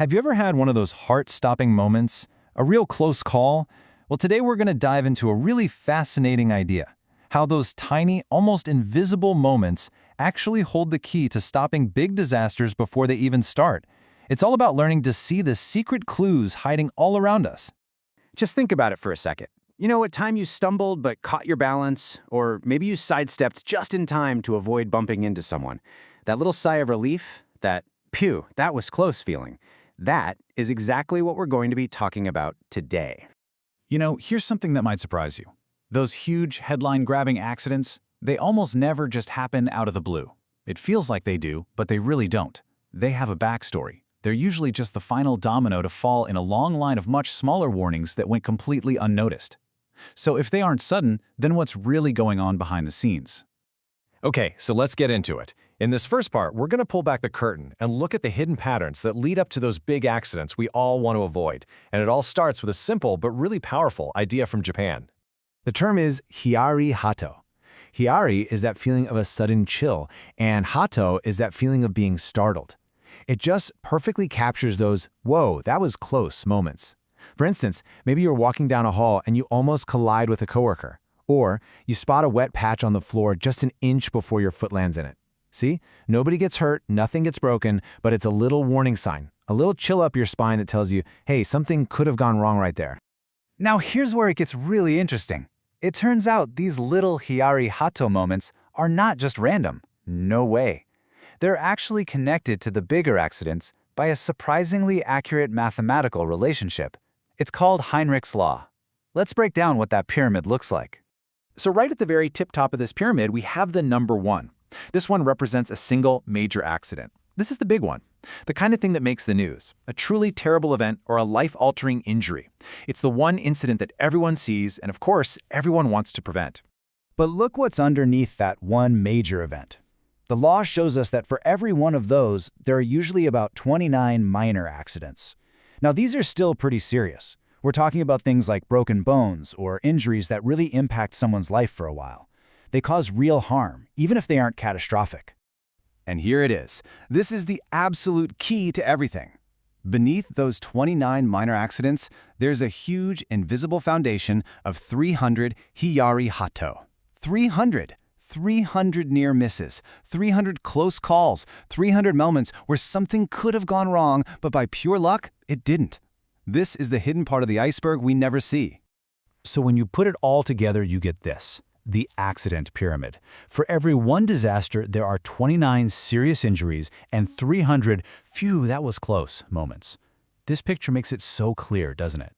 Have you ever had one of those heart-stopping moments? A real close call? Well, today we're going to dive into a really fascinating idea. How those tiny, almost invisible moments actually hold the key to stopping big disasters before they even start. It's all about learning to see the secret clues hiding all around us. Just think about it for a second. You know, at time you stumbled but caught your balance, or maybe you sidestepped just in time to avoid bumping into someone. That little sigh of relief, that, "Phew, that was close" feeling, that is exactly what we're going to be talking about today. You know, here's something that might surprise you. Those huge, headline-grabbing accidents, they almost never just happen out of the blue. It feels like they do, but they really don't. They have a backstory. They're usually just the final domino to fall in a long line of much smaller warnings that went completely unnoticed. So if they aren't sudden, then what's really going on behind the scenes? Okay, so let's get into it. In this first part, we're going to pull back the curtain and look at the hidden patterns that lead up to those big accidents we all want to avoid. And it all starts with a simple but really powerful idea from Japan. The term is hiyari hato. Hiyari is that feeling of a sudden chill, and hato is that feeling of being startled. It just perfectly captures those, "whoa, that was close" moments. For instance, maybe you're walking down a hall and you almost collide with a coworker. Or you spot a wet patch on the floor just an inch before your foot lands in it. See? Nobody gets hurt, nothing gets broken, but it's a little warning sign, a little chill up your spine that tells you, hey, something could have gone wrong right there. Now here's where it gets really interesting. It turns out these little hiyari hato moments are not just random. No way. They're actually connected to the bigger accidents by a surprisingly accurate mathematical relationship. It's called Heinrich's law. Let's break down what that pyramid looks like. So right at the very tip top of this pyramid, we have the number 1. This one represents a single major accident. This is the big one, the kind of thing that makes the news, a truly terrible event or a life-altering injury. It's the one incident that everyone sees and, of course, everyone wants to prevent. But look what's underneath that one major event. The law shows us that for every one of those, there are usually about 29 minor accidents. Now, these are still pretty serious. We're talking about things like broken bones or injuries that really impact someone's life for a while. They cause real harm, even if they aren't catastrophic. And here it is. This is the absolute key to everything. Beneath those 29 minor accidents, there's a huge invisible foundation of 300 hiyari hato. 300 near misses, 300 close calls, 300 moments where something could have gone wrong, but by pure luck, it didn't. This is the hidden part of the iceberg we never see. So when you put it all together, you get this. The accident pyramid. For every one disaster, there are 29 serious injuries and 300, "phew, that was close" moments. This picture makes it so clear, doesn't it?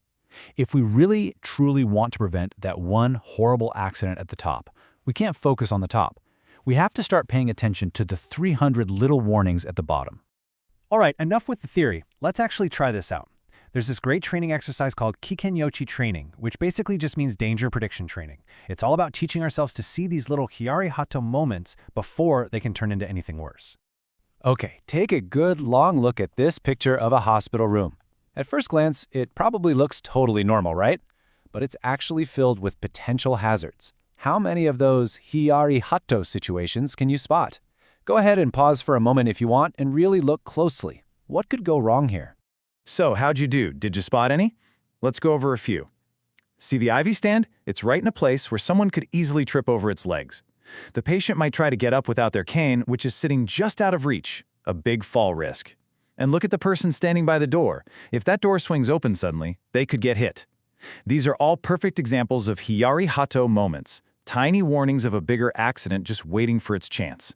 If we really, truly want to prevent that one horrible accident at the top, we can't focus on the top. We have to start paying attention to the 300 little warnings at the bottom. All right, enough with the theory. Let's actually try this out. There's this great training exercise called Kikenyochi training, which basically just means danger prediction training. It's all about teaching ourselves to see these little hiyari hato moments before they can turn into anything worse. Okay, take a good long look at this picture of a hospital room. At first glance, it probably looks totally normal, right? But it's actually filled with potential hazards. How many of those hiyari hato situations can you spot? Go ahead and pause for a moment if you want and really look closely. What could go wrong here? So, how'd you do? Did you spot any? Let's go over a few. See the IV stand? It's right in a place where someone could easily trip over its legs. The patient might try to get up without their cane, which is sitting just out of reach, a big fall risk. And look at the person standing by the door. If that door swings open suddenly, they could get hit. These are all perfect examples of hiyari hato moments, tiny warnings of a bigger accident just waiting for its chance.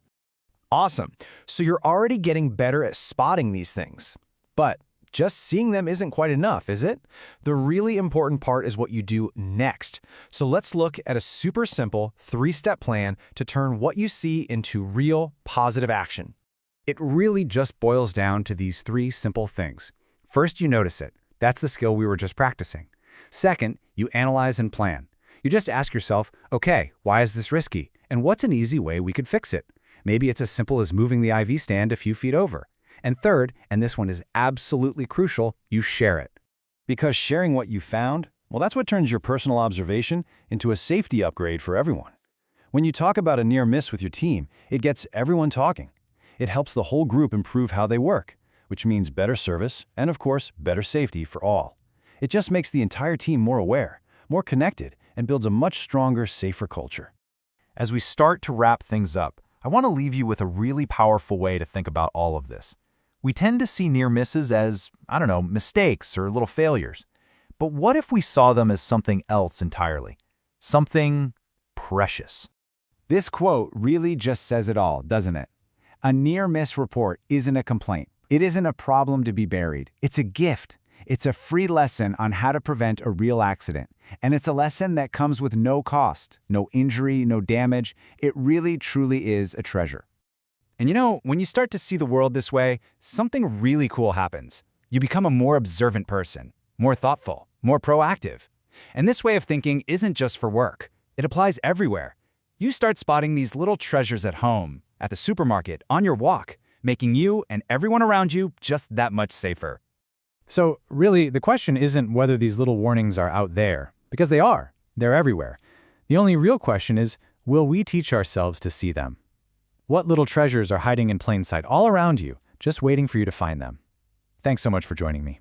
Awesome. So you're already getting better at spotting these things. But just seeing them isn't quite enough, is it? The really important part is what you do next. So let's look at a super simple 3-step plan to turn what you see into real positive action. It really just boils down to these 3 simple things. First, you notice it. That's the skill we were just practicing. Second, you analyze and plan. You just ask yourself, okay, why is this risky? And what's an easy way we could fix it? Maybe it's as simple as moving the IV stand a few feet over. And third, and this one is absolutely crucial, you share it. Because sharing what you found, well, that's what turns your personal observation into a safety upgrade for everyone. When you talk about a near miss with your team, it gets everyone talking. It helps the whole group improve how they work, which means better service and, of course, better safety for all. It just makes the entire team more aware, more connected, and builds a much stronger, safer culture. As we start to wrap things up, I want to leave you with a really powerful way to think about all of this. We tend to see near misses as, mistakes or little failures. But what if we saw them as something else entirely? Something precious. This quote really just says it all, doesn't it? A near-miss report isn't a complaint. It isn't a problem to be buried. It's a gift. It's a free lesson on how to prevent a real accident. And it's a lesson that comes with no cost, no injury, no damage. It really, truly is a treasure. And when you start to see the world this way, something really cool happens. You become a more observant person, more thoughtful, more proactive. And this way of thinking isn't just for work. It applies everywhere. You start spotting these little treasures at home, at the supermarket, on your walk, making you and everyone around you just that much safer. So really, the question isn't whether these little warnings are out there, because they are. They're everywhere. The only real question is, will we teach ourselves to see them? What little treasures are hiding in plain sight all around you, just waiting for you to find them? Thanks so much for joining me.